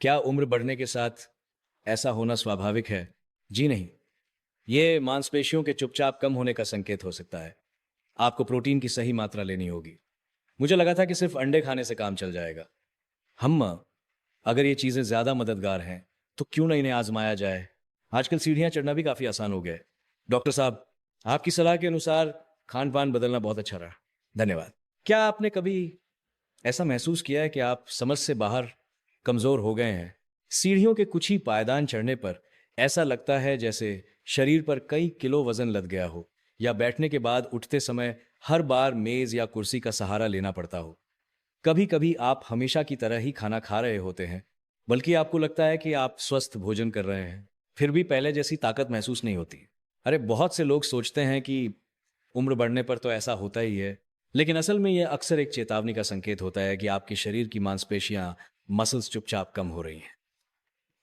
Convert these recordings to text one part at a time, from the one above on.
क्या उम्र बढ़ने के साथ ऐसा होना स्वाभाविक है? जी नहीं। ये मांसपेशियों के चुपचाप कम होने का संकेत हो सकता है। आपको प्रोटीन की सही मात्रा लेनी होगी। मुझे लगा था कि सिर्फ अंडे खाने से काम चल जाएगा। हम अगर ये चीज़ें ज़्यादा मददगार हैं, तो क्यों ना इन्हें आजमाया जाए? आजकल सीढ़ियाँ चढ़ना भी काफ़ी आसान हो गया है। डॉक्टर साहब, आपकी सलाह के अनुसार खान-पान बदलना बहुत अच्छा रहा। धन्यवाद। क्या आपने कभी ऐसा महसूस किया है कि आप समझ से बाहर कमजोर हो गए हैं? सीढ़ियों के कुछ ही पायदान चढ़ने पर ऐसा लगता है जैसे शरीर पर कई किलो वजन लद गया हो, या बैठने के बाद उठते समय हर बार मेज या कुर्सी का सहारा लेना पड़ता हो। कभी कभी आप हमेशा की तरह ही खाना खा रहे होते हैं, बल्कि आपको लगता है कि आप स्वस्थ भोजन कर रहे हैं, फिर भी पहले जैसी ताकत महसूस नहीं होती। अरे बहुत से लोग सोचते हैं कि उम्र बढ़ने पर तो ऐसा होता ही है, लेकिन असल में यह अक्सर एक चेतावनी का संकेत होता है कि आपके शरीर की मांसपेशियां, मसल्स चुपचाप कम हो रही हैं।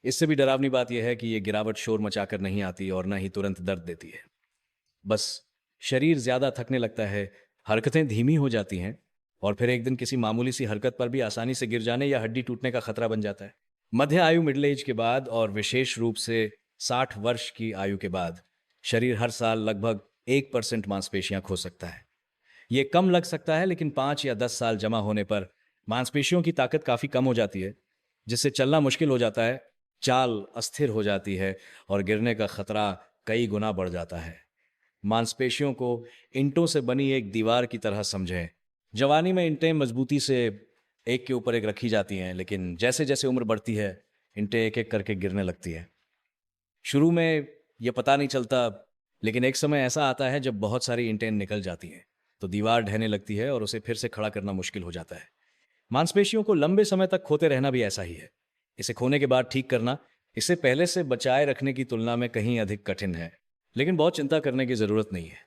इससे भी डरावनी बात यह है कि यह गिरावट शोर मचाकर नहीं आती और न ही तुरंत दर्द देती है। बस शरीर ज्यादा थकने लगता है, हरकतें धीमी हो जाती हैं, और फिर एक दिन किसी मामूली सी हरकत पर भी आसानी से गिर जाने या हड्डी टूटने का खतरा बन जाता है। मध्य आयु, मिडिल एज के बाद, और विशेष रूप से 60 वर्ष की आयु के बाद शरीर हर साल लगभग 1% मांसपेशियां खो सकता है। ये कम लग सकता है, लेकिन 5 या 10 साल जमा होने पर मांसपेशियों की ताकत काफी कम हो जाती है, जिससे चलना मुश्किल हो जाता है, चाल अस्थिर हो जाती है, और गिरने का खतरा कई गुना बढ़ जाता है। मांसपेशियों को ईंटों से बनी एक दीवार की तरह समझें। जवानी में ईंटें मजबूती से एक के ऊपर एक रखी जाती हैं, लेकिन जैसे जैसे उम्र बढ़ती है, ईंटें एक एक करके गिरने लगती हैं। शुरू में यह पता नहीं चलता, लेकिन एक समय ऐसा आता है जब बहुत सारी ईंटें निकल जाती हैं, तो दीवार ढहने लगती है और उसे फिर से खड़ा करना मुश्किल हो जाता है। मांसपेशियों को लंबे समय तक खोते रहना भी ऐसा ही है। इसे खोने के बाद ठीक करना इसे पहले से बचाए रखने की तुलना में कहीं अधिक कठिन है, लेकिन बहुत चिंता करने की जरूरत नहीं है।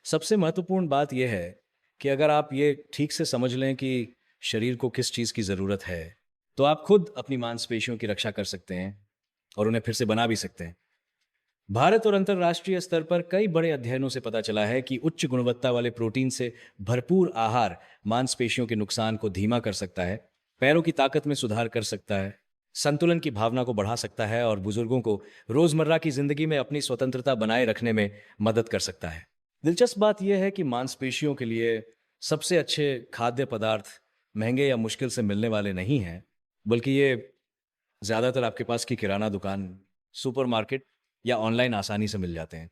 सबसे महत्वपूर्ण बात यह है कि अगर आप ये ठीक से समझ लें कि शरीर को किस चीज की जरूरत है, तो आप खुद अपनी मांसपेशियों की रक्षा कर सकते हैं और उन्हें फिर से बना भी सकते हैं। भारत और अंतर्राष्ट्रीय स्तर पर कई बड़े अध्ययनों से पता चला है कि उच्च गुणवत्ता वाले प्रोटीन से भरपूर आहार मांसपेशियों के नुकसान को धीमा कर सकता है, पैरों की ताकत में सुधार कर सकता है, संतुलन की भावना को बढ़ा सकता है, और बुजुर्गों को रोजमर्रा की जिंदगी में अपनी स्वतंत्रता बनाए रखने में मदद कर सकता है। दिलचस्प बात यह है कि मांसपेशियों के लिए सबसे अच्छे खाद्य पदार्थ महंगे या मुश्किल से मिलने वाले नहीं हैं, बल्कि ये ज्यादातर आपके पास की किराना दुकान, सुपरमार्केट या ऑनलाइन आसानी से मिल जाते हैं।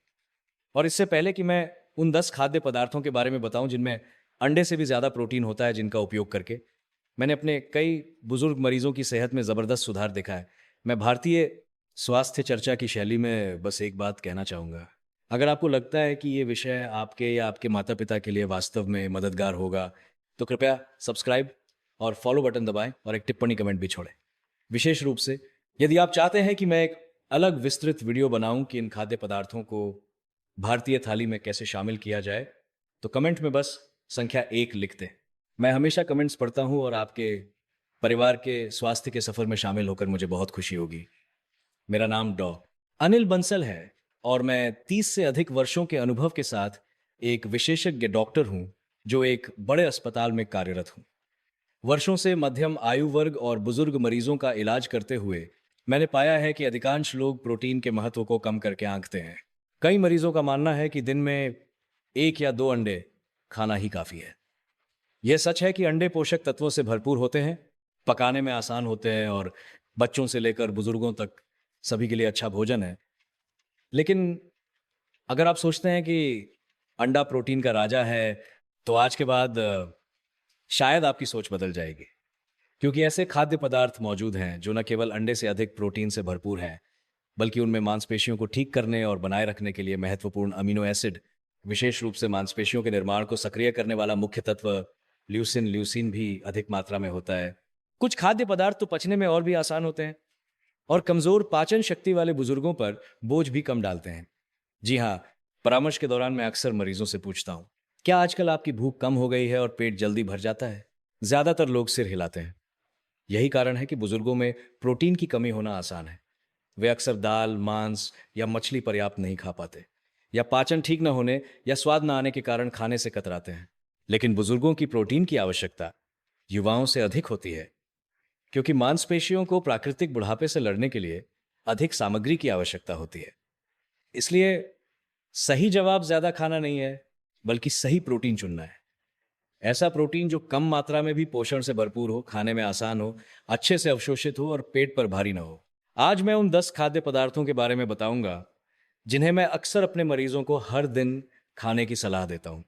और इससे पहले कि मैं उन 10 खाद्य पदार्थों के बारे में बताऊं जिनमें अंडे से भी ज्यादा प्रोटीन होता है, जिनका उपयोग करके मैंने अपने कई बुजुर्ग मरीजों की सेहत में जबरदस्त सुधार देखा है, मैं भारतीय स्वास्थ्य चर्चा की शैली में बस एक बात कहना चाहूंगा। अगर आपको लगता है कि ये विषय आपके या आपके माता पिता के लिए वास्तव में मददगार होगा, तो कृपया सब्सक्राइब और फॉलो बटन दबाएं और एक टिप्पणी कमेंट भी छोड़ें। विशेष रूप से यदि आप चाहते हैं कि मैं एक अलग विस्तृत वीडियो बनाऊं कि इन खाद्य पदार्थों को भारतीय थाली में कैसे शामिल किया जाए, तो कमेंट में बस संख्या 1 लिख दें। मैं हमेशा कमेंट्स पढ़ता हूं और आपके परिवार के स्वास्थ्य के सफर में शामिल होकर मुझे बहुत खुशी होगी। मेरा नाम डॉ अनिल बंसल है, और मैं 30 से अधिक वर्षों के अनुभव के साथ एक विशेषज्ञ डॉक्टर हूं, जो एक बड़े अस्पताल में कार्यरत हूं। वर्षों से मध्यम आयु वर्ग और बुजुर्ग मरीजों का इलाज करते हुए मैंने पाया है कि अधिकांश लोग प्रोटीन के महत्व को कम करके आंकते हैं। कई मरीजों का मानना है कि दिन में 1 या 2 अंडे खाना ही काफी है। यह सच है कि अंडे पोषक तत्वों से भरपूर होते हैं, पकाने में आसान होते हैं, और बच्चों से लेकर बुजुर्गों तक सभी के लिए अच्छा भोजन है। लेकिन अगर आप सोचते हैं कि अंडा प्रोटीन का राजा है, तो आज के बाद शायद आपकी सोच बदल जाएगी, क्योंकि ऐसे खाद्य पदार्थ मौजूद हैं जो न केवल अंडे से अधिक प्रोटीन से भरपूर हैं, बल्कि उनमें मांसपेशियों को ठीक करने और बनाए रखने के लिए महत्वपूर्ण अमीनो एसिड, विशेष रूप से मांसपेशियों के निर्माण को सक्रिय करने वाला मुख्य तत्व ल्यूसिन भी अधिक मात्रा में होता है। कुछ खाद्य पदार्थ तो पचने में और भी आसान होते हैं, और कमजोर पाचन शक्ति वाले बुजुर्गों पर बोझ भी कम डालते हैं। जी हाँ, परामर्श के दौरान मैं अक्सर मरीजों से पूछता हूँ, क्या आजकल आपकी भूख कम हो गई है और पेट जल्दी भर जाता है? ज्यादातर लोग सिर हिलाते हैं। यही कारण है कि बुजुर्गों में प्रोटीन की कमी होना आसान है। वे अक्सर दाल, मांस या मछली पर्याप्त नहीं खा पाते, या पाचन ठीक न होने या स्वाद न आने के कारण खाने से कतराते हैं। लेकिन बुजुर्गों की प्रोटीन की आवश्यकता युवाओं से अधिक होती है, क्योंकि मांसपेशियों को प्राकृतिक बुढ़ापे से लड़ने के लिए अधिक सामग्री की आवश्यकता होती है। इसलिए सही जवाब ज्यादा खाना नहीं है, बल्कि सही प्रोटीन चुनना है। ऐसा प्रोटीन जो कम मात्रा में भी पोषण से भरपूर हो, खाने में आसान हो, अच्छे से अवशोषित हो और पेट पर भारी ना हो। आज मैं उन 10 खाद्य पदार्थों के बारे में बताऊंगा जिन्हें मैं अक्सर अपने मरीजों को हर दिन खाने की सलाह देता हूं।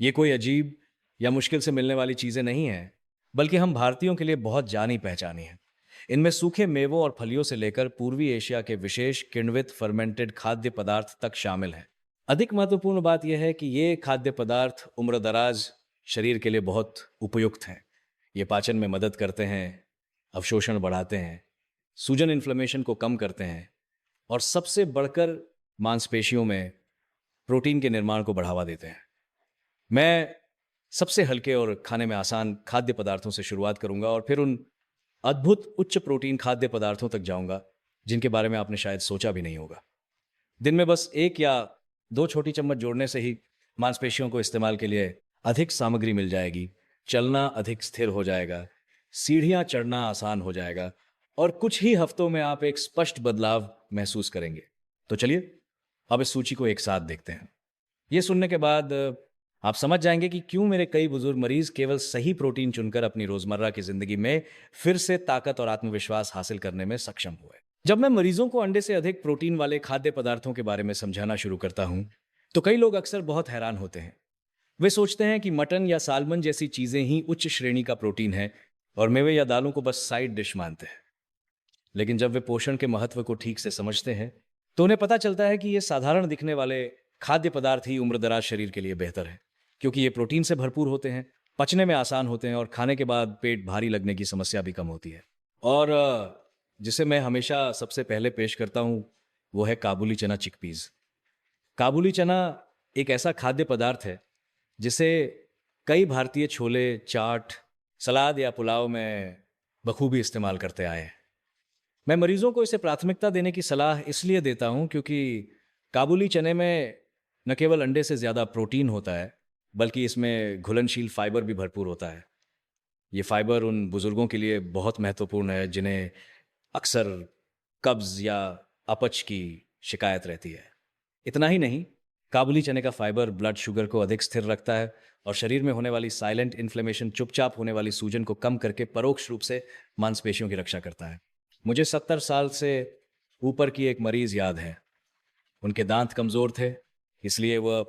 ये कोई अजीब या मुश्किल से मिलने वाली चीजें नहीं हैं, बल्कि हम भारतीयों के लिए बहुत जानी पहचानी हैं। इनमें सूखे मेवों और फलियों से लेकर पूर्वी एशिया के विशेष किण्वित फर्मेंटेड खाद्य पदार्थ तक शामिल हैं। अधिक महत्वपूर्ण बात यह है कि ये खाद्य पदार्थ उम्रदराज शरीर के लिए बहुत उपयुक्त हैं। ये पाचन में मदद करते हैं, अवशोषण बढ़ाते हैं, सूजन इन्फ्लेमेशन को कम करते हैं और सबसे बढ़कर मांसपेशियों में प्रोटीन के निर्माण को बढ़ावा देते हैं। मैं सबसे हल्के और खाने में आसान खाद्य पदार्थों से शुरुआत करूंगा और फिर उन अद्भुत उच्च प्रोटीन खाद्य पदार्थों तक जाऊंगा जिनके बारे में आपने शायद सोचा भी नहीं होगा। दिन में बस 1 या 2 छोटी चम्मच जोड़ने से ही मांसपेशियों को इस्तेमाल के लिए अधिक सामग्री मिल जाएगी, चलना अधिक स्थिर हो जाएगा, सीढ़ियां चढ़ना आसान हो जाएगा और कुछ ही हफ्तों में आप एक स्पष्ट बदलाव महसूस करेंगे। तो चलिए अब इस सूची को एक साथ देखते हैं। ये सुनने के बाद आप समझ जाएंगे कि क्यों मेरे कई बुजुर्ग मरीज केवल सही प्रोटीन चुनकर अपनी रोजमर्रा की जिंदगी में फिर से ताकत और आत्मविश्वास हासिल करने में सक्षम हुए। जब मैं मरीजों को अंडे से अधिक प्रोटीन वाले खाद्य पदार्थों के बारे में समझाना शुरू करता हूं, तो कई लोग अक्सर बहुत हैरान होते हैं। वे सोचते हैं कि मटन या सालमन जैसी चीजें ही उच्च श्रेणी का प्रोटीन है और मेवे या दालों को बस साइड डिश मानते हैं। लेकिन जब वे पोषण के महत्व को ठीक से समझते हैं, तो उन्हें पता चलता है कि ये साधारण दिखने वाले खाद्य पदार्थ ही उम्रदराज शरीर के लिए बेहतर है, क्योंकि ये प्रोटीन से भरपूर होते हैं, पचने में आसान होते हैं और खाने के बाद पेट भारी लगने की समस्या भी कम होती है। और जिसे मैं हमेशा सबसे पहले पेश करता हूं, वो है काबुली चना चिकपीस। काबुली चना एक ऐसा खाद्य पदार्थ है जिसे कई भारतीय छोले, चाट, सलाद या पुलाव में बखूबी इस्तेमाल करते आए हैं। मैं मरीजों को इसे प्राथमिकता देने की सलाह इसलिए देता हूं क्योंकि काबुली चने में न केवल अंडे से ज़्यादा प्रोटीन होता है, बल्कि इसमें घुलनशील फाइबर भी भरपूर होता है। ये फाइबर उन बुजुर्गों के लिए बहुत महत्वपूर्ण है जिन्हें अक्सर कब्ज या अपच की शिकायत रहती है। इतना ही नहीं, काबुली चने का फाइबर ब्लड शुगर को अधिक स्थिर रखता है और शरीर में होने वाली साइलेंट इन्फ्लेमेशन, चुपचाप होने वाली सूजन को कम करके परोक्ष रूप से मांसपेशियों की रक्षा करता है। मुझे 70 साल से ऊपर की एक मरीज याद है। उनके दांत कमजोर थे, इसलिए वह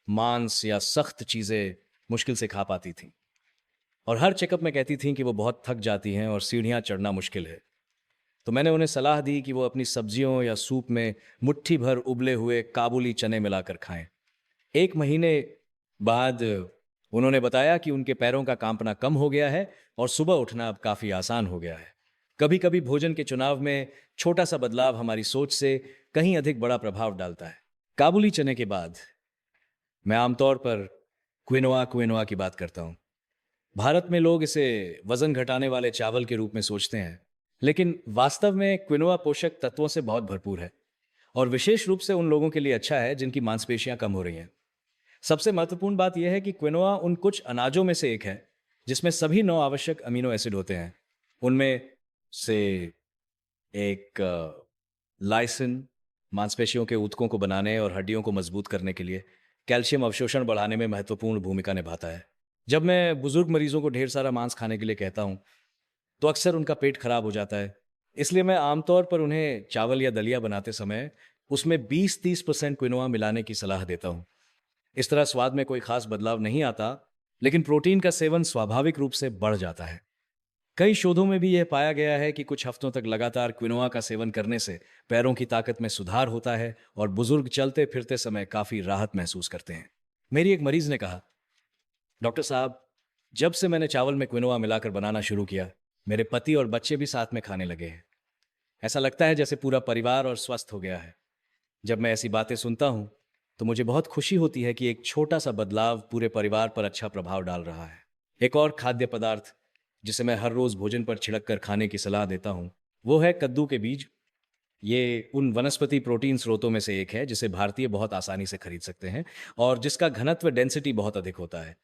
मांस या सख्त चीजें मुश्किल से खा पाती थीं और हर चेकअप में कहती थीं कि वो बहुत थक जाती हैं और सीढ़ियां चढ़ना मुश्किल है। तो मैंने उन्हें सलाह दी कि वो अपनी सब्जियों या सूप में मुट्ठी भर उबले हुए काबुली चने मिलाकर खाएं। 1 महीने बाद उन्होंने बताया कि उनके पैरों का कांपना कम हो गया है और सुबह उठना अब काफी आसान हो गया है। कभी कभी भोजन के चुनाव में छोटा सा बदलाव हमारी सोच से कहीं अधिक बड़ा प्रभाव डालता है। काबुली चने के बाद मैं आमतौर पर क्विनोआ की बात करता हूं। भारत में लोग इसे वजन घटाने वाले चावल के रूप में सोचते हैं, लेकिन वास्तव में क्विनोआ पोषक तत्वों से बहुत भरपूर है और विशेष रूप से उन लोगों के लिए अच्छा है जिनकी मांसपेशियां कम हो रही हैं। सबसे महत्वपूर्ण बात यह है कि क्विनोआ उन कुछ अनाजों में से एक है जिसमें सभी 9 आवश्यक अमीनो एसिड होते हैं। उनमें से एक लाइसिन मांसपेशियों के ऊतकों को बनाने और हड्डियों को मजबूत करने के लिए कैल्शियम अवशोषण बढ़ाने में महत्वपूर्ण भूमिका निभाता है। जब मैं बुजुर्ग मरीजों को ढेर सारा मांस खाने के लिए कहता हूं, तो अक्सर उनका पेट खराब हो जाता है। इसलिए मैं आमतौर पर उन्हें चावल या दलिया बनाते समय उसमें 20-30% क्विनोआ मिलाने की सलाह देता हूं। इस तरह स्वाद में कोई खास बदलाव नहीं आता, लेकिन प्रोटीन का सेवन स्वाभाविक रूप से बढ़ जाता है। कई शोधों में भी यह पाया गया है कि कुछ हफ्तों तक लगातार क्विनोआ का सेवन करने से पैरों की ताकत में सुधार होता है और बुजुर्ग चलते फिरते समय काफी राहत महसूस करते हैं। मेरी एक मरीज ने कहा, डॉक्टर साहब, जब से मैंने चावल में क्विनोआ मिलाकर बनाना शुरू किया, मेरे पति और बच्चे भी साथ में खाने लगे हैं। ऐसा लगता है जैसे पूरा परिवार और स्वस्थ हो गया है। जब मैं ऐसी बातें सुनता हूं, तो मुझे बहुत खुशी होती है कि एक छोटा सा बदलाव पूरे परिवार पर अच्छा प्रभाव डाल रहा है। एक और खाद्य पदार्थ जिसे मैं हर रोज भोजन पर छिड़क कर खाने की सलाह देता हूं, वो है कद्दू के बीज। ये उन वनस्पति प्रोटीन स्रोतों में से एक है जिसे भारतीय बहुत आसानी से खरीद सकते हैं और जिसका घनत्व डेंसिटी बहुत अधिक होता है।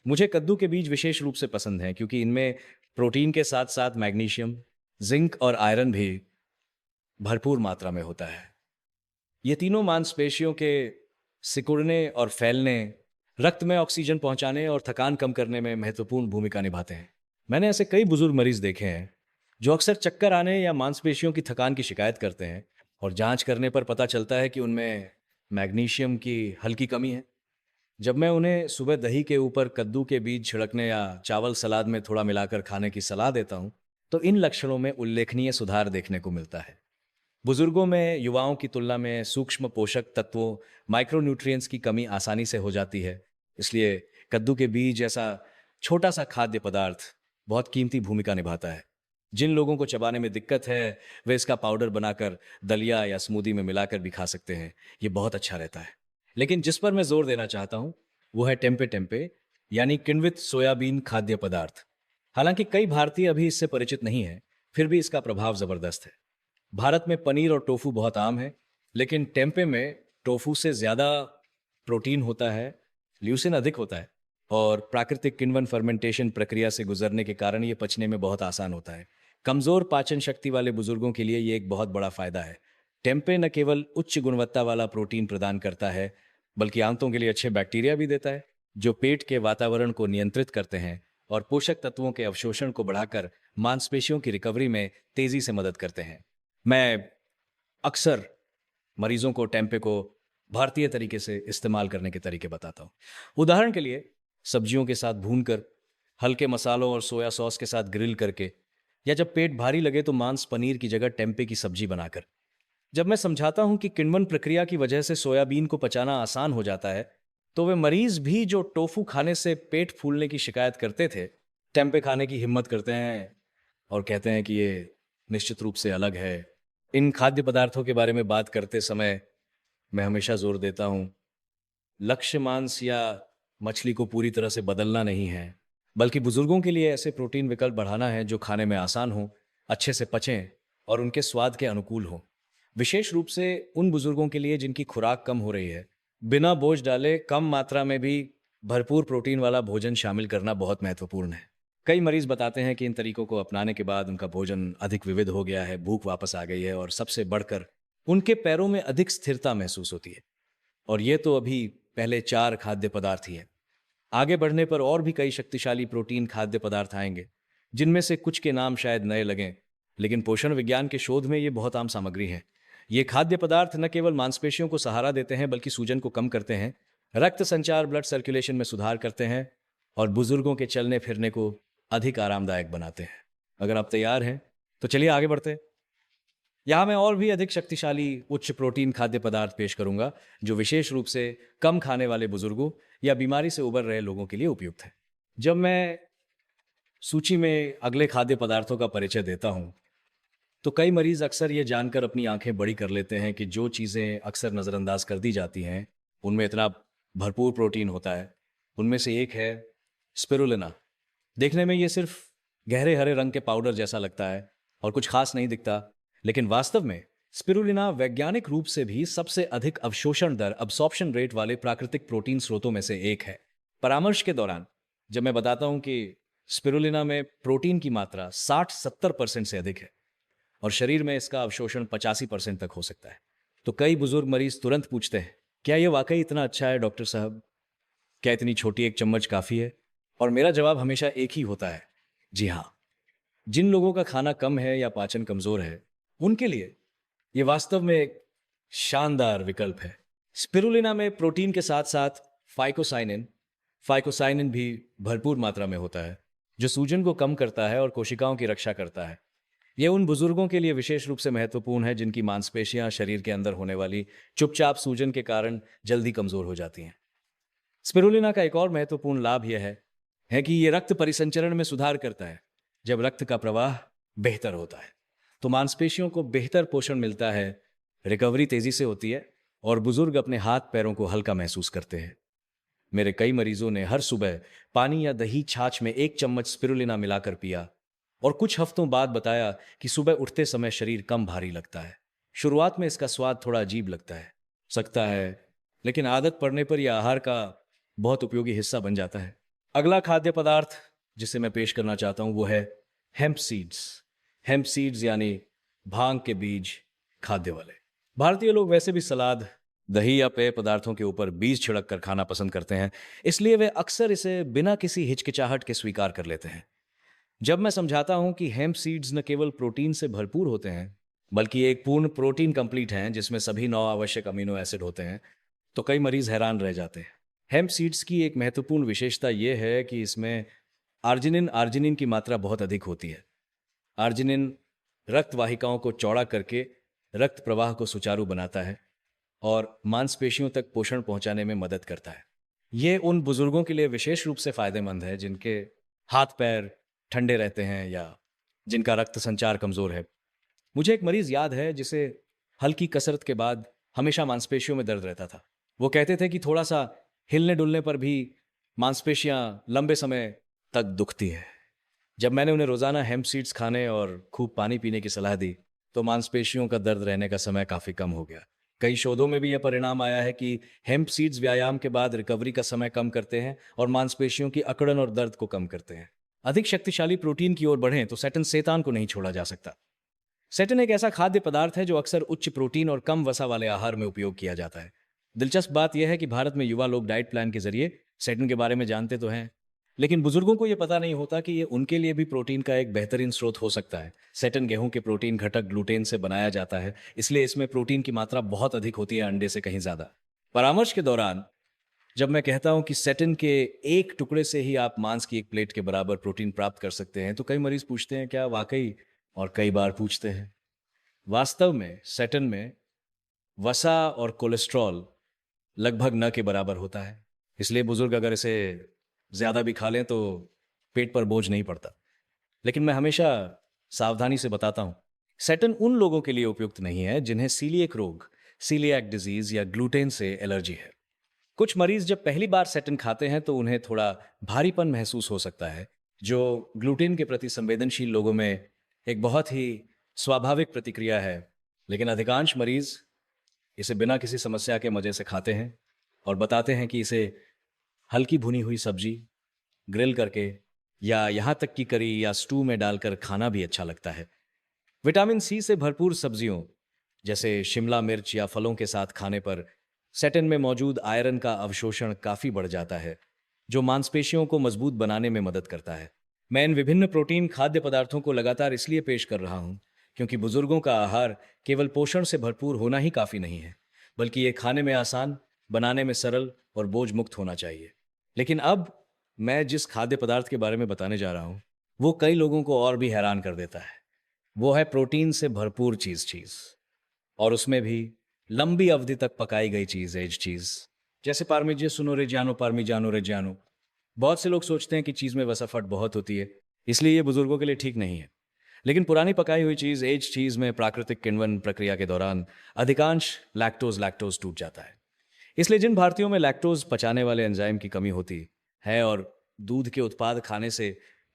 मुझे कद्दू के बीज विशेष रूप से पसंद हैं क्योंकि इनमें प्रोटीन के साथ साथ मैग्नीशियम, जिंक और आयरन भी भरपूर मात्रा में होता है। ये तीनों मांसपेशियों के सिकुड़ने और फैलने, रक्त में ऑक्सीजन पहुंचाने और थकान कम करने में महत्वपूर्ण भूमिका निभाते हैं। मैंने ऐसे कई बुजुर्ग मरीज देखे हैं जो अक्सर चक्कर आने या मांसपेशियों की थकान की शिकायत करते हैं, और जांच करने पर पता चलता है कि उनमें मैग्नीशियम की हल्की कमी है। जब मैं उन्हें सुबह दही के ऊपर कद्दू के बीज छिड़कने या चावल सलाद में थोड़ा मिलाकर खाने की सलाह देता हूं, तो इन लक्षणों में उल्लेखनीय सुधार देखने को मिलता है। बुजुर्गों में युवाओं की तुलना में सूक्ष्म पोषक तत्वों, माइक्रोन्यूट्रिएंट्स की कमी आसानी से हो जाती है। इसलिए कद्दू के बीज जैसा छोटा सा खाद्य पदार्थ बहुत कीमती भूमिका निभाता है। जिन लोगों को चबाने में दिक्कत है, वे इसका पाउडर बनाकर दलिया या स्मूदी में मिलाकर भी खा सकते हैं। ये बहुत अच्छा रहता है। लेकिन जिस पर मैं जोर देना चाहता हूं वो है टेम्पे टेम्पे, यानी किण्वित सोयाबीन खाद्य पदार्थ। हालांकि कई भारतीय अभी इससे परिचित नहीं है, फिर भी इसका प्रभाव जबरदस्त है। भारत में पनीर और टोफू बहुत आम है, लेकिन टेम्पे में टोफू से ज़्यादा प्रोटीन होता है, ल्यूसिन अधिक होता है, और प्राकृतिक किण्वन फर्मेंटेशन प्रक्रिया से गुजरने के कारण ये पचने में बहुत आसान होता है। कमज़ोर पाचन शक्ति वाले बुजुर्गों के लिए ये एक बहुत बड़ा फायदा है। टेम्पे न केवल उच्च गुणवत्ता वाला प्रोटीन प्रदान करता है, बल्कि आंतों के लिए अच्छे बैक्टीरिया भी देता है, जो पेट के वातावरण को नियंत्रित करते हैं और पोषक तत्वों के अवशोषण को बढ़ाकर मांसपेशियों की रिकवरी में तेजी से मदद करते हैं। मैं अक्सर मरीजों को टेम्पे को भारतीय तरीके से इस्तेमाल करने के तरीके बताता हूँ। उदाहरण के लिए सब्जियों के साथ भूनकर, हल्के मसालों और सोया सॉस के साथ ग्रिल करके, या जब पेट भारी लगे तो मांस पनीर की जगह टेम्पे की सब्जी बनाकर। जब मैं समझाता हूं कि किण्वन प्रक्रिया की वजह से सोयाबीन को पचाना आसान हो जाता है, तो वे मरीज भी जो टोफू खाने से पेट फूलने की शिकायत करते थे, टेम्पे खाने की हिम्मत करते हैं और कहते हैं कि ये निश्चित रूप से अलग है। इन खाद्य पदार्थों के बारे में बात करते समय मैं हमेशा जोर देता हूं, लक्ष्य मांस या मछली को पूरी तरह से बदलना नहीं है, बल्कि बुजुर्गों के लिए ऐसे प्रोटीन विकल्प बढ़ाना है जो खाने में आसान हो, अच्छे से पचें और उनके स्वाद के अनुकूल हो। विशेष रूप से उन बुजुर्गों के लिए जिनकी खुराक कम हो रही है। बिना बोझ डाले कम मात्रा में भी भरपूर प्रोटीन वाला भोजन शामिल करना बहुत महत्वपूर्ण है। कई मरीज बताते हैं कि इन तरीकों को अपनाने के बाद उनका भोजन अधिक विविध हो गया है, भूख वापस आ गई है, और सबसे बढ़कर उनके पैरों में अधिक स्थिरता महसूस होती है। और ये तो अभी पहले 4 खाद्य पदार्थ ही है। आगे बढ़ने पर और भी कई शक्तिशाली प्रोटीन खाद्य पदार्थ आएंगे, जिनमें से कुछ के नाम शायद नए लगें, लेकिन पोषण विज्ञान के शोध में ये बहुत आम सामग्री है। ये खाद्य पदार्थ न केवल मांसपेशियों को सहारा देते हैं, बल्कि सूजन को कम करते हैं, रक्त संचार ब्लड सर्कुलेशन में सुधार करते हैं और बुजुर्गों के चलने फिरने को अधिक आरामदायक बनाते हैं। अगर आप तैयार हैं तो चलिए आगे बढ़ते हैं। यहाँ मैं और भी अधिक शक्तिशाली उच्च प्रोटीन खाद्य पदार्थ पेश करूंगा, जो विशेष रूप से कम खाने वाले बुजुर्गों या बीमारी से उबर रहे लोगों के लिए उपयुक्त है। जब मैं सूची में अगले खाद्य पदार्थों का परिचय देता हूं, तो कई मरीज अक्सर ये जानकर अपनी आंखें बड़ी कर लेते हैं कि जो चीज़ें अक्सर नज़रअंदाज कर दी जाती हैं उनमें इतना भरपूर प्रोटीन होता है। उनमें से एक है स्पिरुलिना। देखने में ये सिर्फ गहरे हरे रंग के पाउडर जैसा लगता है और कुछ खास नहीं दिखता, लेकिन वास्तव में स्पिरुलिना वैज्ञानिक रूप से भी सबसे अधिक अवशोषण दर, अब्सॉर्प्शन रेट वाले प्राकृतिक प्रोटीन स्रोतों में से एक है। परामर्श के दौरान जब मैं बताता हूं कि स्पिरुलिना में प्रोटीन की मात्रा 60-70% से अधिक है और शरीर में इसका अवशोषण 85% तक हो सकता है, तो कई बुजुर्ग मरीज तुरंत पूछते हैं, क्या ये वाकई इतना अच्छा है डॉक्टर साहब? क्या इतनी छोटी एक चम्मच काफ़ी है? और मेरा जवाब हमेशा एक ही होता है, जी हाँ। जिन लोगों का खाना कम है या पाचन कमजोर है, उनके लिए ये वास्तव में एक शानदार विकल्प है। स्पिरुलिना में प्रोटीन के साथ साथ फाइकोसाइनिन भी भरपूर मात्रा में होता है, जो सूजन को कम करता है और कोशिकाओं की रक्षा करता है। यह उन बुजुर्गों के लिए विशेष रूप से महत्वपूर्ण है जिनकी मांसपेशियां शरीर के अंदर होने वाली चुपचाप सूजन के कारण जल्दी कमजोर हो जाती हैं। स्पिरुलिना का एक और महत्वपूर्ण लाभ यह है कि यह रक्त परिसंचरण में सुधार करता है। जब रक्त का प्रवाह बेहतर होता है तो मांसपेशियों को बेहतर पोषण मिलता है, रिकवरी तेजी से होती है और बुजुर्ग अपने हाथ पैरों को हल्का महसूस करते हैं। मेरे कई मरीजों ने हर सुबह पानी या दही छाछ में 1 चम्मच स्पिरुलिना मिलाकर पिया और कुछ हफ्तों बाद बताया कि सुबह उठते समय शरीर कम भारी लगता है। शुरुआत में इसका स्वाद थोड़ा अजीब सकता है, लेकिन आदत पड़ने पर यह आहार का बहुत उपयोगी हिस्सा बन जाता है। अगला खाद्य पदार्थ जिसे मैं पेश करना चाहता हूं वो है हेम्प सीड्स यानी भांग के बीज, खाद्य वाले। भारतीय लोग वैसे भी सलाद, दही या पेय पदार्थों के ऊपर बीज छिड़क कर खाना पसंद करते हैं, इसलिए वे अक्सर इसे बिना किसी हिचकिचाहट के स्वीकार कर लेते हैं। जब मैं समझाता हूं कि हेम्प सीड्स न केवल प्रोटीन से भरपूर होते हैं, बल्कि एक पूर्ण प्रोटीन कंप्लीट हैं जिसमें सभी 9 आवश्यक अमीनो एसिड होते हैं, तो कई मरीज हैरान रह जाते हैं। हेम्प सीड्स की एक महत्वपूर्ण विशेषता यह है कि इसमें आर्जिनिन की मात्रा बहुत अधिक होती है। आर्जिनिन रक्त वाहिकाओं को चौड़ा करके रक्त प्रवाह को सुचारू बनाता है और मांसपेशियों तक पोषण पहुंचाने में मदद करता है। ये उन बुजुर्गों के लिए विशेष रूप से फायदेमंद है जिनके हाथ पैर ठंडे रहते हैं या जिनका रक्त संचार कमजोर है। मुझे एक मरीज याद है जिसे हल्की कसरत के बाद हमेशा मांसपेशियों में दर्द रहता था। वो कहते थे कि थोड़ा सा हिलने डुलने पर भी मांसपेशियां लंबे समय तक दुखती है। जब मैंने उन्हें रोजाना हेम्प सीड्स खाने और खूब पानी पीने की सलाह दी, तो मांसपेशियों का दर्द रहने का समय काफी कम हो गया। कई शोधों में भी यह परिणाम आया है कि हेम्प सीड्स व्यायाम के बाद रिकवरी का समय कम करते हैं और मांसपेशियों की अकड़न और दर्द को कम करते हैं। अधिक शक्तिशाली प्रोटीन की ओर बढ़ें तो सेटन सेतान को नहीं छोड़ा जा सकता। सेटन एक ऐसा खाद्य पदार्थ है जो अक्सर उच्च प्रोटीन और कम वसा वाले आहार में उपयोग किया जाता है। दिलचस्प बात यह है कि भारत में युवा लोग डाइट प्लान के जरिए सेटन के बारे में जानते तो हैं, लेकिन बुजुर्गों को यह पता नहीं होता कि यह उनके लिए भी प्रोटीन का एक बेहतरीन स्रोत हो सकता है। सेटन गेहूं के प्रोटीन घटक ग्लूटेन से बनाया जाता है, इसलिए इसमें प्रोटीन की मात्रा बहुत अधिक होती है, अंडे से कहीं ज्यादा। परामर्श के दौरान जब मैं कहता हूं कि सेटन के एक टुकड़े से ही आप मांस की एक प्लेट के बराबर प्रोटीन प्राप्त कर सकते हैं, तो कई मरीज पूछते हैं क्या वाकई, और कई बार पूछते हैं। वास्तव में सेटन में वसा और कोलेस्ट्रॉल लगभग न के बराबर होता है, इसलिए बुजुर्ग अगर इसे ज्यादा भी खा लें तो पेट पर बोझ नहीं पड़ता। लेकिन मैं हमेशा सावधानी से बताता हूं, सेटन उन लोगों के लिए उपयुक्त नहीं है जिन्हें सीलिएक रोग, सीलिएक डिजीज या ग्लूटेन से एलर्जी है। कुछ मरीज जब पहली बार सेटन खाते हैं तो उन्हें थोड़ा भारीपन महसूस हो सकता है, जो ग्लूटेन के प्रति संवेदनशील लोगों में एक बहुत ही स्वाभाविक प्रतिक्रिया है। लेकिन अधिकांश मरीज इसे बिना किसी समस्या के मजे से खाते हैं और बताते हैं कि इसे हल्की भुनी हुई सब्जी, ग्रिल करके या यहाँ तक कि करी या स्टू में डालकर खाना भी अच्छा लगता है। विटामिन सी से भरपूर सब्जियों जैसे शिमला मिर्च या फलों के साथ खाने पर सेटन में मौजूद आयरन का अवशोषण काफी बढ़ जाता है, जो मांसपेशियों को मजबूत बनाने में मदद करता है। मैं इन विभिन्न प्रोटीन खाद्य पदार्थों को लगातार इसलिए पेश कर रहा हूं क्योंकि बुजुर्गों का आहार केवल पोषण से भरपूर होना ही काफी नहीं है, बल्कि ये खाने में आसान, बनाने में सरल और बोझ मुक्त होना चाहिए। लेकिन अब मैं जिस खाद्य पदार्थ के बारे में बताने जा रहा हूं, वो कई लोगों को और भी हैरान कर देता है। वो है प्रोटीन से भरपूर चीज, और उसमें भी लंबी अवधि तक पकाई गई चीज, एज चीज, जैसे पार्मिजियानो रेजियानो, पार्मिजानो रेजियानो। बहुत से लोग सोचते हैं कि चीज में वसा फट बहुत होती है, इसलिए ये बुजुर्गों के लिए ठीक नहीं है। लेकिन पुरानी पकाई हुई चीज, एज चीज में प्राकृतिक किण्वन प्रक्रिया के दौरान अधिकांश लैक्टोज टूट जाता है। इसलिए जिन भारतीयों में लैक्टोज पचाने वाले एंजाइम की कमी होती है और दूध के उत्पाद खाने से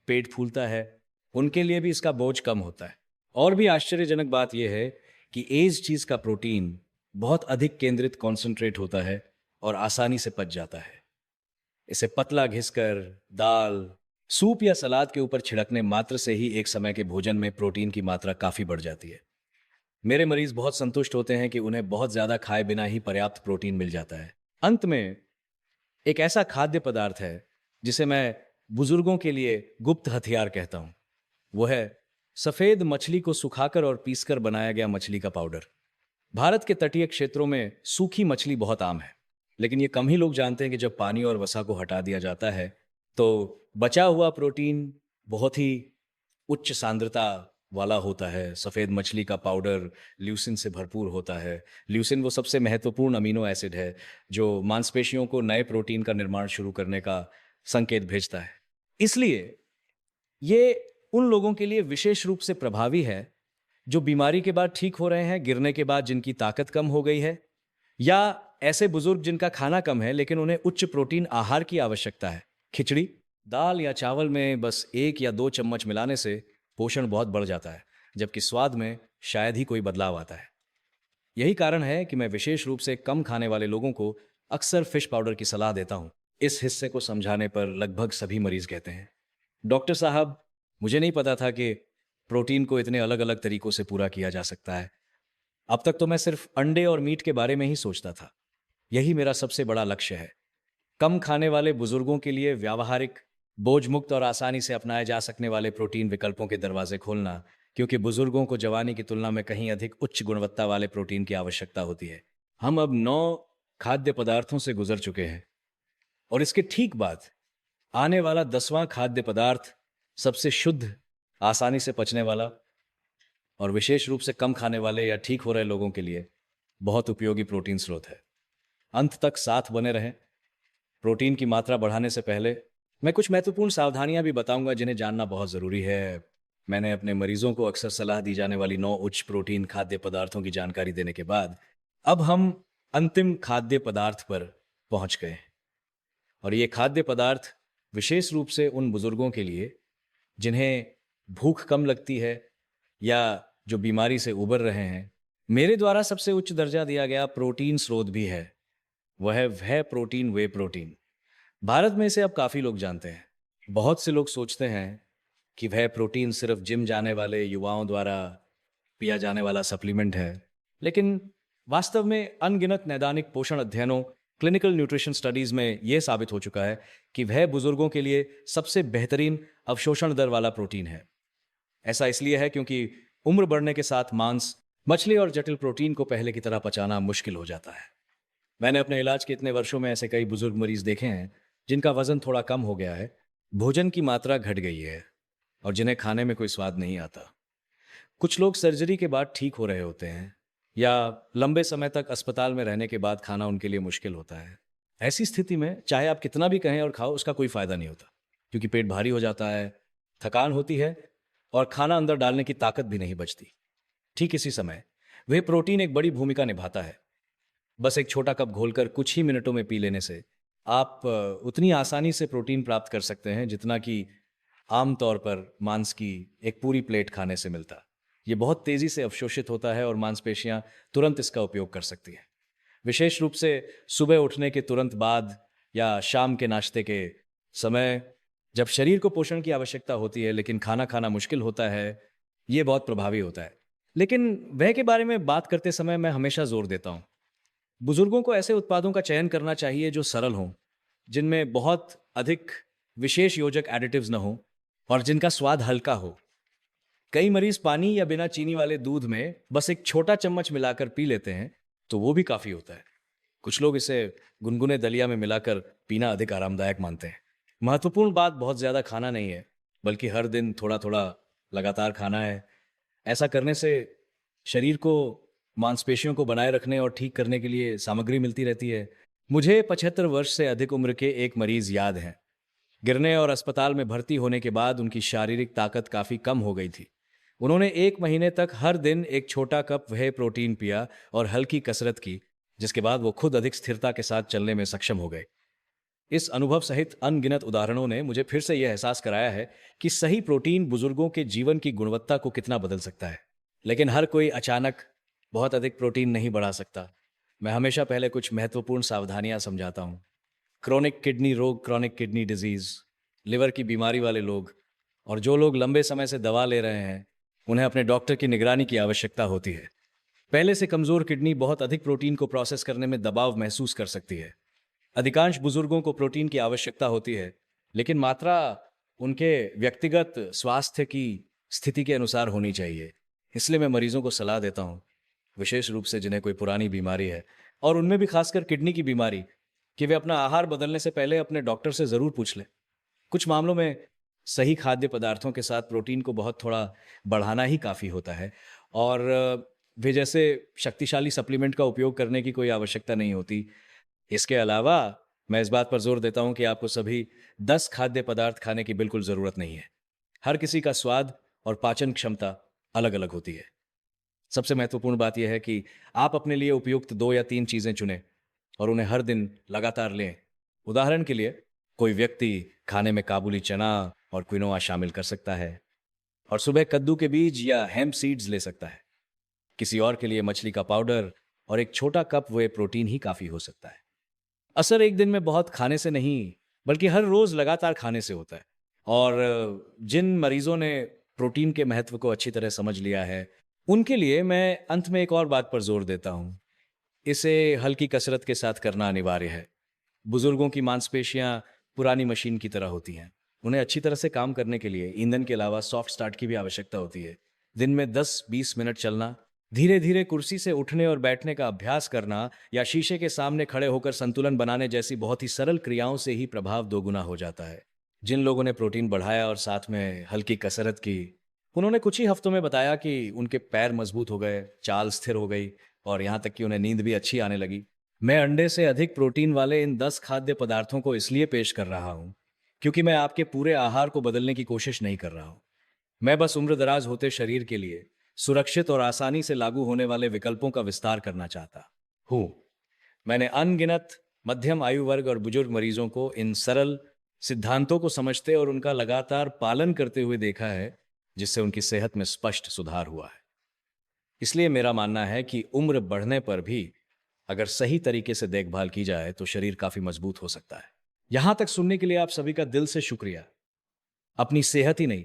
पेट फूलता है, उनके लिए भी इसका बोझ कम होता है। और भी आश्चर्यजनक बात यह है कि एज चीज का प्रोटीन बहुत अधिक केंद्रित कॉन्सेंट्रेट होता है और आसानी से पच जाता है। इसे पतला घिसकर दाल, सूप या सलाद के ऊपर छिड़कने मात्र से ही एक समय के भोजन में प्रोटीन की मात्रा काफी बढ़ जाती है। मेरे मरीज बहुत संतुष्ट होते हैं कि उन्हें बहुत ज्यादा खाए बिना ही पर्याप्त प्रोटीन मिल जाता है। अंत में एक ऐसा खाद्य पदार्थ है जिसे मैं बुजुर्गों के लिए गुप्त हथियार कहता हूं। वो है सफेद मछली को सुखाकर और पीसकर बनाया गया मछली का पाउडर। भारत के तटीय क्षेत्रों में सूखी मछली बहुत आम है, लेकिन ये कम ही लोग जानते हैं कि जब पानी और वसा को हटा दिया जाता है तो बचा हुआ प्रोटीन बहुत ही उच्च सांद्रता वाला होता है। सफेद मछली का पाउडर ल्यूसिन से भरपूर होता है। ल्यूसिन वो सबसे महत्वपूर्ण अमीनो एसिड है जो मांसपेशियों को नए प्रोटीन का निर्माण शुरू करने का संकेत भेजता है। इसलिए ये उन लोगों के लिए विशेष रूप से प्रभावी है जो बीमारी के बाद ठीक हो रहे हैं, गिरने के बाद जिनकी ताकत कम हो गई है, या ऐसे बुजुर्ग जिनका खाना कम है लेकिन उन्हें उच्च प्रोटीन आहार की आवश्यकता है। खिचड़ी, दाल या चावल में बस 1 या 2 चम्मच मिलाने से पोषण बहुत बढ़ जाता है, जबकि स्वाद में शायद ही कोई बदलाव आता है। यही कारण है कि मैं विशेष रूप से कम खाने वाले लोगों को अक्सर फिश पाउडर की सलाह देता हूं। इस हिस्से को समझाने पर लगभग सभी मरीज कहते हैं, डॉक्टर साहब, मुझे नहीं पता था कि प्रोटीन को इतने अलग अलग तरीकों से पूरा किया जा सकता है। अब तक तो मैं सिर्फ अंडे और मीट के बारे में ही सोचता था। यही मेरा सबसे बड़ा लक्ष्य है, कम खाने वाले बुजुर्गों के लिए व्यावहारिक, बोझ मुक्त और आसानी से अपनाए जा सकने वाले प्रोटीन विकल्पों के दरवाजे खोलना, क्योंकि बुजुर्गों को जवानी की तुलना में कहीं अधिक उच्च गुणवत्ता वाले प्रोटीन की आवश्यकता होती है। हम अब 9 खाद्य पदार्थों से गुजर चुके हैं और इसके ठीक बाद आने वाला 10वां खाद्य पदार्थ सबसे शुद्ध, आसानी से पचने वाला और विशेष रूप से कम खाने वाले या ठीक हो रहे लोगों के लिए बहुत उपयोगी प्रोटीन स्रोत है। अंत तक साथ बने रहें। प्रोटीन की मात्रा बढ़ाने से पहले मैं कुछ महत्वपूर्ण सावधानियां भी बताऊंगा जिन्हें जानना बहुत ज़रूरी है। मैंने अपने मरीजों को अक्सर सलाह दी जाने वाली 9 उच्च प्रोटीन खाद्य पदार्थों की जानकारी देने के बाद अब हम अंतिम खाद्य पदार्थ पर पहुंच गए हैं। और ये खाद्य पदार्थ विशेष रूप से उन बुजुर्गों के लिए जिन्हें भूख कम लगती है या जो बीमारी से उबर रहे हैं, मेरे द्वारा सबसे उच्च दर्जा दिया गया प्रोटीन स्रोत भी है। वह है वह प्रोटीन, वे प्रोटीन। भारत में इसे अब काफ़ी लोग जानते हैं। बहुत से लोग सोचते हैं कि वह प्रोटीन सिर्फ जिम जाने वाले युवाओं द्वारा पिया जाने वाला सप्लीमेंट है, लेकिन वास्तव में अनगिनत नैदानिक पोषण अध्ययनों, क्लिनिकल न्यूट्रिशन स्टडीज में यह साबित हो चुका है कि वह बुजुर्गों के लिए सबसे बेहतरीन अवशोषण दर वाला प्रोटीन है। ऐसा इसलिए है क्योंकि उम्र बढ़ने के साथ मांस, मछली और जटिल प्रोटीन को पहले की तरह पचाना मुश्किल हो जाता है। मैंने अपने इलाज के इतने वर्षों में ऐसे कई बुजुर्ग मरीज देखे हैं जिनका वजन थोड़ा कम हो गया है, भोजन की मात्रा घट गई है और जिन्हें खाने में कोई स्वाद नहीं आता। कुछ लोग सर्जरी के बाद ठीक हो रहे होते हैं या लंबे समय तक अस्पताल में रहने के बाद खाना उनके लिए मुश्किल होता है। ऐसी स्थिति में चाहे आप कितना भी कहें और खाओ, उसका कोई फायदा नहीं होता, क्योंकि पेट भारी हो जाता है, थकान होती है और खाना अंदर डालने की ताकत भी नहीं बचती। ठीक इसी समय वह प्रोटीन एक बड़ी भूमिका निभाता है। बस एक छोटा कप घोलकर कुछ ही मिनटों में पी लेने से आप उतनी आसानी से प्रोटीन प्राप्त कर सकते हैं जितना कि आमतौर पर मांस की एक पूरी प्लेट खाने से मिलता। ये बहुत तेजी से अवशोषित होता है और मांसपेशियां तुरंत इसका उपयोग कर सकती हैं। विशेष रूप से सुबह उठने के तुरंत बाद या शाम के नाश्ते के समय, जब शरीर को पोषण की आवश्यकता होती है लेकिन खाना खाना मुश्किल होता है, ये बहुत प्रभावी होता है। लेकिन वह के बारे में बात करते समय मैं हमेशा जोर देता हूँ, बुजुर्गों को ऐसे उत्पादों का चयन करना चाहिए जो सरल हों, जिनमें बहुत अधिक विशेष योजक एडिटिव्स न हो और जिनका स्वाद हल्का हो। कई मरीज पानी या बिना चीनी वाले दूध में बस एक छोटा चम्मच मिलाकर पी लेते हैं, तो वो भी काफी होता है। कुछ लोग इसे गुनगुने दलिया में मिलाकर पीना अधिक आरामदायक मानते हैं। महत्वपूर्ण बात बहुत ज्यादा खाना नहीं है, बल्कि हर दिन थोड़ा थोड़ा लगातार खाना है। ऐसा करने से शरीर को मांसपेशियों को बनाए रखने और ठीक करने के लिए सामग्री मिलती रहती है। मुझे 75 वर्ष से अधिक उम्र के एक मरीज याद हैं। गिरने और अस्पताल में भर्ती होने के बाद उनकी शारीरिक ताकत काफी कम हो गई थी। उन्होंने 1 महीने तक हर दिन एक छोटा कप वह प्रोटीन पिया और हल्की कसरत की, जिसके बाद वो खुद अधिक स्थिरता के साथ चलने में सक्षम हो गए। इस अनुभव सहित अनगिनत उदाहरणों ने मुझे फिर से यह एहसास कराया है कि सही प्रोटीन बुजुर्गों के जीवन की गुणवत्ता को कितना बदल सकता है। लेकिन हर कोई अचानक बहुत अधिक प्रोटीन नहीं बढ़ा सकता। मैं हमेशा पहले कुछ महत्वपूर्ण सावधानियां समझाता हूँ। क्रोनिक किडनी रोग, क्रॉनिक किडनी डिजीज, लिवर की बीमारी वाले लोग और जो लोग लंबे समय से दवा ले रहे हैं, उन्हें अपने डॉक्टर की निगरानी की आवश्यकता होती है। पहले से कमजोर किडनी बहुत अधिक प्रोटीन को प्रोसेस करने में दबाव महसूस कर सकती है। अधिकांश बुजुर्गों को प्रोटीन की आवश्यकता होती है, लेकिन मात्रा उनके व्यक्तिगत स्वास्थ्य की स्थिति के अनुसार होनी चाहिए। इसलिए मैं मरीजों को सलाह देता हूँ, विशेष रूप से जिन्हें कोई पुरानी बीमारी है और उनमें भी खासकर किडनी की बीमारी, कि वे अपना आहार बदलने से पहले अपने डॉक्टर से जरूर पूछ लें। कुछ मामलों में सही खाद्य पदार्थों के साथ प्रोटीन को बहुत थोड़ा बढ़ाना ही काफ़ी होता है और वे जैसे शक्तिशाली सप्लीमेंट का उपयोग करने की कोई आवश्यकता नहीं होती। इसके अलावा मैं इस बात पर जोर देता हूं कि आपको सभी 10 खाद्य पदार्थ खाने की बिल्कुल ज़रूरत नहीं है। हर किसी का स्वाद और पाचन क्षमता अलग अलग होती है। सबसे महत्वपूर्ण बात यह है कि आप अपने लिए उपयुक्त 2 या 3 चीज़ें चुनें और उन्हें हर दिन लगातार लें। उदाहरण के लिए, कोई व्यक्ति खाने में काबुली चना और क्विनोआ शामिल कर सकता है और सुबह कद्दू के बीज या हेम्प सीड्स ले सकता है। किसी और के लिए मछली का पाउडर और एक छोटा कप वे प्रोटीन ही काफ़ी हो सकता है। असर एक दिन में बहुत खाने से नहीं, बल्कि हर रोज लगातार खाने से होता है। और जिन मरीजों ने प्रोटीन के महत्व को अच्छी तरह समझ लिया है, उनके लिए मैं अंत में एक और बात पर जोर देता हूँ। इसे हल्की कसरत के साथ करना अनिवार्य है। बुजुर्गों की मांसपेशियां पुरानी मशीन की तरह होती हैं। उन्हें अच्छी तरह से काम करने के लिए ईंधन के अलावा सॉफ्ट स्टार्ट की भी आवश्यकता होती है। दिन में 10-20 मिनट चलना, धीरे धीरे कुर्सी से उठने और बैठने का अभ्यास करना या शीशे के सामने खड़े होकर संतुलन बनाने जैसी बहुत ही सरल क्रियाओं से ही प्रभाव दोगुना हो जाता है। जिन लोगों ने प्रोटीन बढ़ाया और साथ में हल्की कसरत की, उन्होंने कुछ ही हफ्तों में बताया कि उनके पैर मजबूत हो गए, चाल स्थिर हो गई और यहाँ तक कि उन्हें नींद भी अच्छी आने लगी। मैं अंडे से अधिक प्रोटीन वाले इन 10 खाद्य पदार्थों को इसलिए पेश कर रहा हूँ क्योंकि मैं आपके पूरे आहार को बदलने की कोशिश नहीं कर रहा हूँ। मैं बस उम्र दराज होते शरीर के लिए सुरक्षित और आसानी से लागू होने वाले विकल्पों का विस्तार करना चाहता हूँ। मैंने अनगिनत मध्यम आयु वर्ग और बुजुर्ग मरीजों को इन सरल सिद्धांतों को समझते और उनका लगातार पालन करते हुए देखा है, जिससे उनकी सेहत में स्पष्ट सुधार हुआ है। इसलिए मेरा मानना है कि उम्र बढ़ने पर भी अगर सही तरीके से देखभाल की जाए तो शरीर काफी मजबूत हो सकता है। यहां तक सुनने के लिए आप सभी का दिल से शुक्रिया। अपनी सेहत ही नहीं,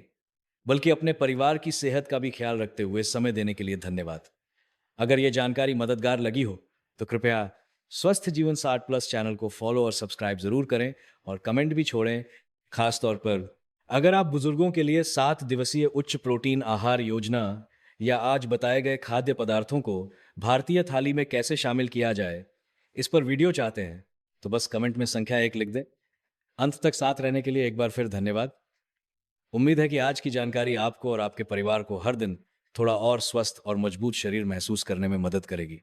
बल्कि अपने परिवार की सेहत का भी ख्याल रखते हुए समय देने के लिए धन्यवाद। अगर यह जानकारी मददगार लगी हो तो कृपया स्वस्थ जीवन 60+ चैनल को फॉलो और सब्सक्राइब जरूर करें और कमेंट भी छोड़ें। खास तौर पर अगर आप बुजुर्गों के लिए 7 दिवसीय उच्च प्रोटीन आहार योजना या आज बताए गए खाद्य पदार्थों को भारतीय थाली में कैसे शामिल किया जाए, इस पर वीडियो चाहते हैं तो बस कमेंट में संख्या 1 लिख दें। अंत तक साथ रहने के लिए एक बार फिर धन्यवाद। उम्मीद है कि आज की जानकारी आपको और आपके परिवार को हर दिन थोड़ा और स्वस्थ और मजबूत शरीर महसूस करने में मदद करेगी।